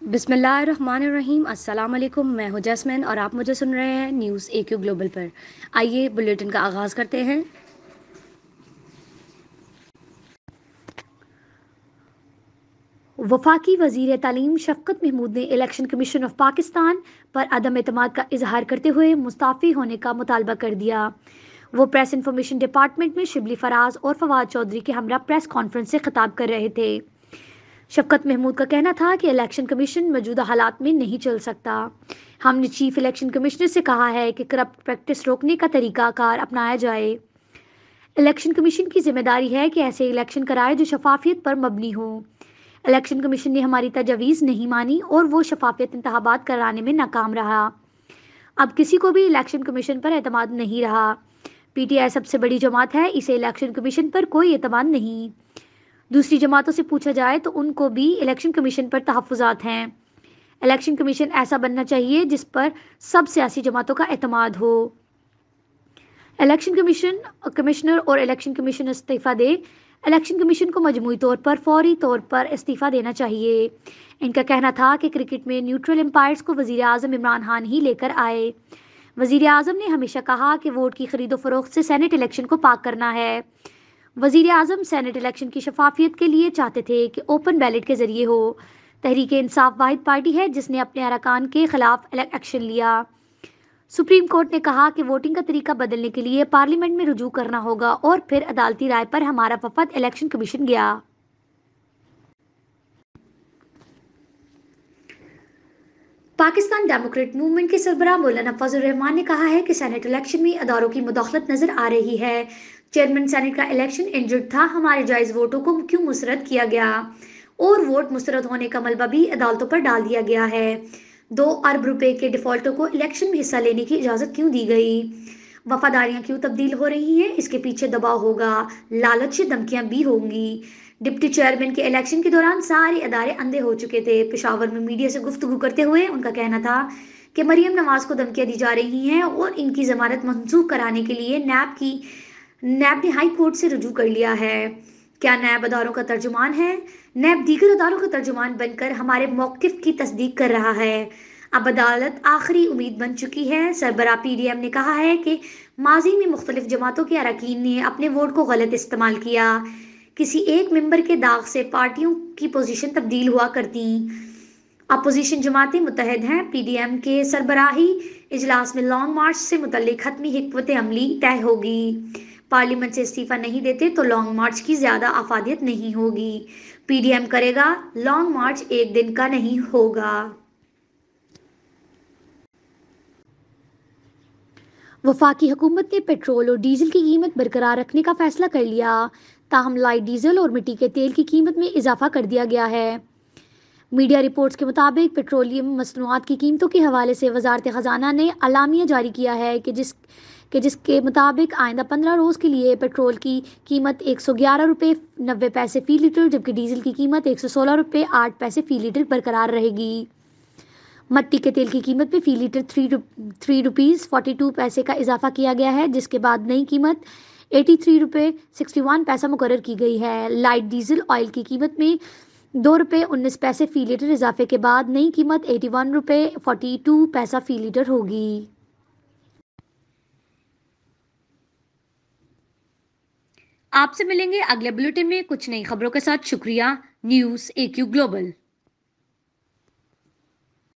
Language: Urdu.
بسم اللہ الرحمن الرحیم۔ السلام علیکم، میں ہوں جاسمین اور آپ مجھے سن رہے ہیں نیوز اے کیو گلوبل پر۔ آئیے بلیٹن کا آغاز کرتے ہیں۔ وفاقی وزیر تعلیم شفقت محمود نے الیکشن کمیشن آف پاکستان پر عدم اعتماد کا اظہار کرتے ہوئے مستعفی ہونے کا مطالبہ کر دیا۔ وہ پریس انفارمیشن ڈپارٹمنٹ میں شبلی فراز اور فواد چودھری کے ہمراہ پریس کانفرنس سے خطاب کر رہے تھے۔ شفقت محمود کا کہنا تھا کہ الیکشن کمیشن موجودہ حالات میں نہیں چل سکتا۔ ہم نے چیف الیکشن کمشنر سے کہا ہے کہ کرپٹ پریکٹس روکنے کا طریقہ کار اپنایا جائے۔ الیکشن کمیشن کی ذمہ داری ہے کہ ایسے الیکشن کرائے جو شفافیت پر مبنی ہوں۔ الیکشن کمیشن نے ہماری تجاویز نہیں مانی اور وہ شفافیت انتخابات کرانے میں ناکام رہا۔ اب کسی کو بھی الیکشن کمیشن پر اعتماد نہیں رہا۔ پی ٹی آئی سب سے بڑی جماعت ہے، اسے الیکشن کمیشن پر کوئی اعتماد نہیں۔ دوسری جماعتوں سے پوچھا جائے تو ان کو بھی الیکشن کمیشن پر تحفظات ہیں۔ الیکشن کمیشن ایسا بننا چاہیے جس پر سب سیاسی جماعتوں کا اعتماد ہو۔ الیکشن کمشنر اور الیکشن کمیشن استعفیٰ دے۔ الیکشن کمیشن کو مجموعی طور پر فوری طور پر استعفیٰ دینا چاہیے۔ ان کا کہنا تھا کہ کرکٹ میں نیوٹرل امپائرز کو وزیر اعظم عمران خان ہی لے کر آئے۔ وزیر اعظم نے ہمیشہ کہا کہ ووٹ کی خرید و فروخت سے سینٹ الیکشن کو پاک کرنا ہے۔ وزیر اعظم سینٹ الیکشن کی شفافیت کے لیے چاہتے تھے کہ اوپن بیلٹ کے ذریعے ہو۔ تحریک انصاف واحد پارٹی ہے جس نے اپنے ارکان کے خلاف ایکشن لیا۔ سپریم کورٹ نے کہا کہ ووٹنگ کا طریقہ بدلنے کے لیے پارلیمنٹ میں رجوع کرنا ہوگا اور پھر عدالتی رائے پر ہمارا وفد الیکشن کمیشن گیا۔ پاکستان ڈیموکریٹ موومنٹ کے سربراہ مولانا فضل الرحمان نے کہا ہے کہ سینٹ الیکشن میں اداروں کی مداخلت نظر آ رہی ہے۔ چیئرمین سینٹ کا الیکشن انجرڈ تھا، ہمارے جائز ووٹوں کو کیوں مسترد کیا گیا اور ووٹ مسترد ہونے کا ملبہ بھی عدالتوں پر ڈال دیا گیا ہے۔ 2 ارب روپے کے ڈیفالٹر کو الیکشن میں حصہ لینے کی اجازت کیوں دی گئی؟ وفاداریاں کیوں تبدیل ہو رہی ہیں؟ اس کے پیچھے دباؤ ہوگا، لالچ دھمکیاں بھی ہوں گی۔ ڈپٹی چیئرمین کے الیکشن کے دوران سارے ادارے اندھے ہو چکے تھے۔ پشاور میں میڈیا سے گفتگو کرتے ہوئے ان کا کہنا تھا کہ مریم نواز کو دھمکیاں دی جا رہی ہیں اور ان کی ضمانت منسوخ کرانے کے لیے نیب نے ہائی کورٹ سے رجوع کر لیا ہے۔ کیا نیب اداروں کا ترجمان ہے؟ نیب دیگر اداروں کا ترجمان بن کر ہمارے موقف کی تصدیق کر رہا ہے۔ اب عدالت آخری امید بن چکی ہے۔ سربراہ پی ڈی ایم نے کہا ہے کہ ماضی میں مختلف جماعتوں کے اراکین نے اپنے ووٹ کو غلط استعمال کیا۔ کسی ایک ممبر کے داغ سے پارٹیوں کی پوزیشن تبدیل ہوا کرتی۔ اپوزیشن جماعتیں متحد ہیں۔ پی ڈی ایم کے سربراہی اجلاس میں لانگ مارچ سے متعلق حتمی حکمت عملی طے ہوگی۔ پارلیمنٹ سے استعفیٰ نہیں دیتے تو لانگ مارچ کی زیادہ افادیت نہیں ہوگی۔ پی ڈی ایم کرے گا لانگ مارچ، ایک دن کا نہیں ہوگا۔ وفاقی حکومت نے پیٹرول اور ڈیزل کی قیمت برقرار رکھنے کا فیصلہ کر لیا، تاہم لائٹ ڈیزل اور مٹی کے تیل کی قیمت میں اضافہ کر دیا گیا ہے۔ میڈیا رپورٹس کے مطابق پیٹرولیم مصنوعات کی قیمتوں کے حوالے سے وزارت خزانہ نے اعلامیہ جاری کیا ہے کہ جس کے مطابق آئندہ 15 روز کے لیے پیٹرول کی قیمت 111 روپے 90 پیسے فی لیٹر جبکہ ڈیزل کی قیمت 116 روپے 8 پیسے فی لیٹر برقرار رہے گی۔ مٹی کے تیل کی قیمت میں فی لیٹر 3 روپیز 42 پیسے کا اضافہ کیا گیا ہے، جس کے بعد نئی قیمت 83 روپے 61 پیسہ مقرر کی گئی ہے۔ لائٹ ڈیزل آئل کی قیمت میں 2 روپے 19 پیسے فی لیٹر اضافے کے بعد نئی قیمت 81 روپے 42 پیسہ فی لیٹر ہوگی۔ آپ سے ملیں گے اگلے بلیٹن میں کچھ نئی خبروں کے ساتھ۔ شکریہ۔ نیوز اے کیو گلوبل۔